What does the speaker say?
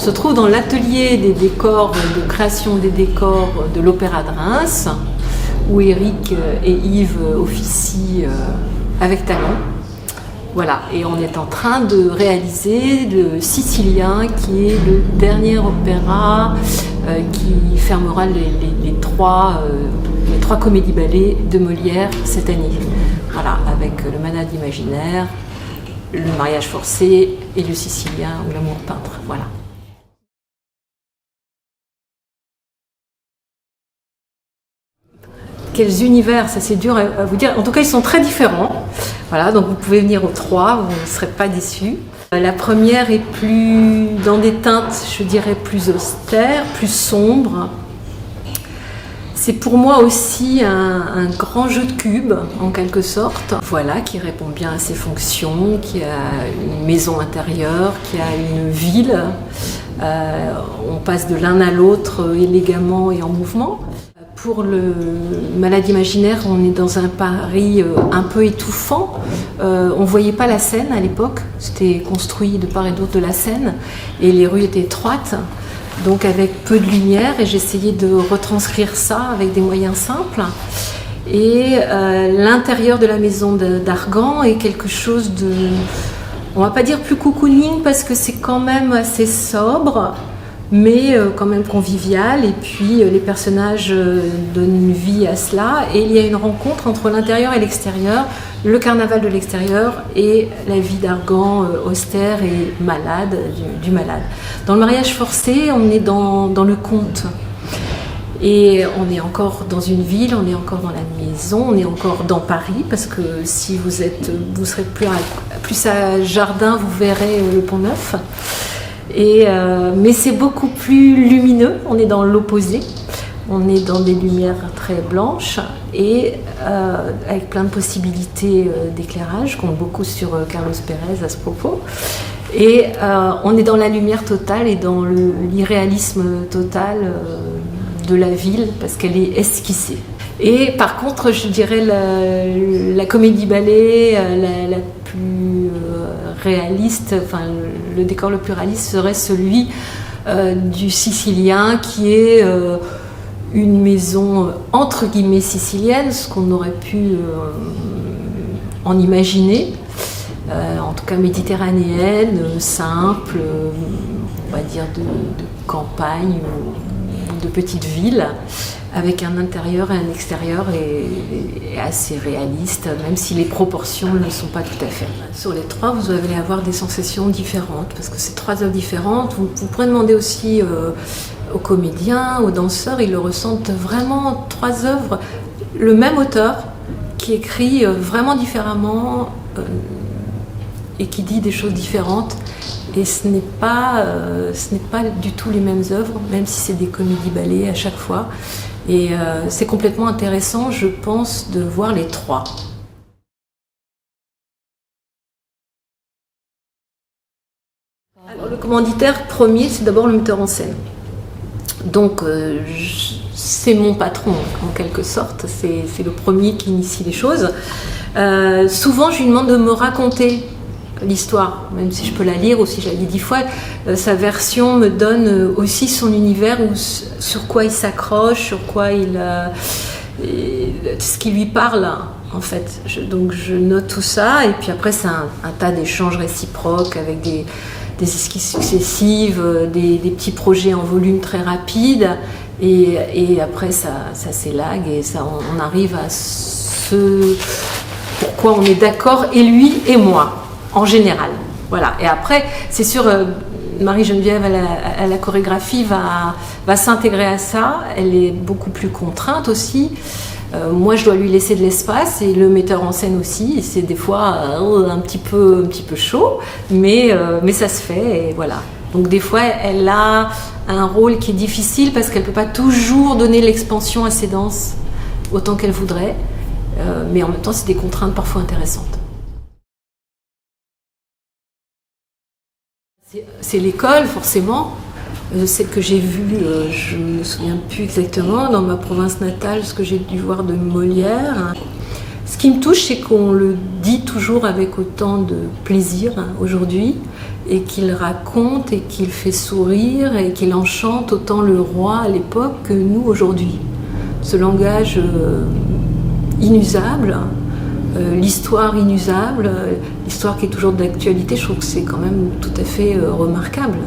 se trouve dans l'atelier des décors, de création des décors de l'Opéra de Reims, où Éric et Yves officient avec talent. Voilà, et on est en train de réaliser le Sicilien, qui est le dernier opéra qui fermera les trois comédies-ballets de Molière cette année. Voilà, avec le Manade imaginaire, le mariage forcé et le Sicilien ou l'amour peintre. Voilà. Quels univers, ça c'est dur à vous dire. En tout cas, ils sont très différents. Voilà, donc vous pouvez venir aux trois, vous ne serez pas déçus. La première est plus dans des teintes, je dirais, plus austères, plus sombres. C'est pour moi aussi un grand jeu de cubes, en quelque sorte. Voilà, qui répond bien à ses fonctions, qui a une maison intérieure, qui a une ville. On passe de l'un à l'autre élégamment et en mouvement. Pour le Malade imaginaire, on est dans un Paris un peu étouffant. On ne voyait pas la Seine à l'époque. C'était construit de part et d'autre de la Seine. Et les rues étaient étroites, donc avec peu de lumière. Et j'essayais de retranscrire ça avec des moyens simples. Et l'intérieur de la maison d'Argan est quelque chose de... On ne va pas dire plus cocooning parce que c'est quand même assez sobre, mais quand même convivial, et puis les personnages donnent une vie à cela, et il y a une rencontre entre l'intérieur et l'extérieur, le carnaval de l'extérieur et la vie d'Argan austère et malade, du malade. Dans le mariage forcé, on est dans le conte, et on est encore dans une ville, on est encore dans la maison, on est encore dans Paris, parce que si vous serez plus à Jardin, vous verrez le Pont-Neuf. Mais c'est beaucoup plus lumineux, on est dans l'opposé, on est dans des lumières très blanches et avec plein de possibilités d'éclairage. Je compte beaucoup sur Carlos Pérez à ce propos. Et on est dans la lumière totale et dans l'irréalisme total de la ville parce qu'elle est esquissée. Et par contre, je dirais la comédie-ballet la plus réaliste, enfin le décor le plus réaliste serait celui du Sicilien, qui est une maison entre guillemets sicilienne, ce qu'on aurait pu en imaginer, en tout cas méditerranéenne, simple, on va dire de campagne ou de petite ville, avec un intérieur et un extérieur et assez réaliste, même si les proportions ne sont pas tout à fait. Sur les trois, vous allez avoir des sensations différentes, parce que c'est trois œuvres différentes. Vous pourrez demander aussi aux comédiens, aux danseurs, ils le ressentent vraiment, trois œuvres, le même auteur, qui écrit vraiment différemment et qui dit des choses différentes. Et ce n'est pas du tout les mêmes œuvres, même si c'est des comédies-ballets à chaque fois. Et c'est complètement intéressant, je pense, de voir les trois. Alors, le commanditaire premier, c'est d'abord le metteur en scène. Donc, c'est mon patron, en quelque sorte. C'est le premier qui initie les choses. Souvent, je lui demande de me raconter l'histoire, même si je peux la lire ou si je la lis 10 fois, sa version me donne aussi son univers, sur quoi il s'accroche, sur quoi ce qui lui parle en fait. Donc je note tout ça, et puis après c'est un tas d'échanges réciproques avec des esquisses successives, des petits projets en volume très rapides, et après ça s'élague et on arrive à ce pourquoi on est d'accord, et lui et moi. En général, voilà. Et après, c'est sûr, Marie-Geneviève à la chorégraphie va s'intégrer à ça. Elle est beaucoup plus contrainte aussi. Moi, je dois lui laisser de l'espace, et le metteur en scène aussi. C'est des fois un petit peu chaud, mais ça se fait, et voilà. Donc des fois, elle a un rôle qui est difficile parce qu'elle peut pas toujours donner l'expansion à ses danses autant qu'elle voudrait, mais en même temps, c'est des contraintes parfois intéressantes. C'est l'école, forcément, celle que j'ai vue, je ne me souviens plus exactement, dans ma province natale, ce que j'ai dû voir de Molière. Ce qui me touche, c'est qu'on le dit toujours avec autant de plaisir aujourd'hui, et qu'il raconte et qu'il fait sourire et qu'il enchante autant le roi à l'époque que nous aujourd'hui. Ce langage inusable, l'histoire inusable, l'histoire qui est toujours d'actualité, je trouve que c'est quand même tout à fait remarquable.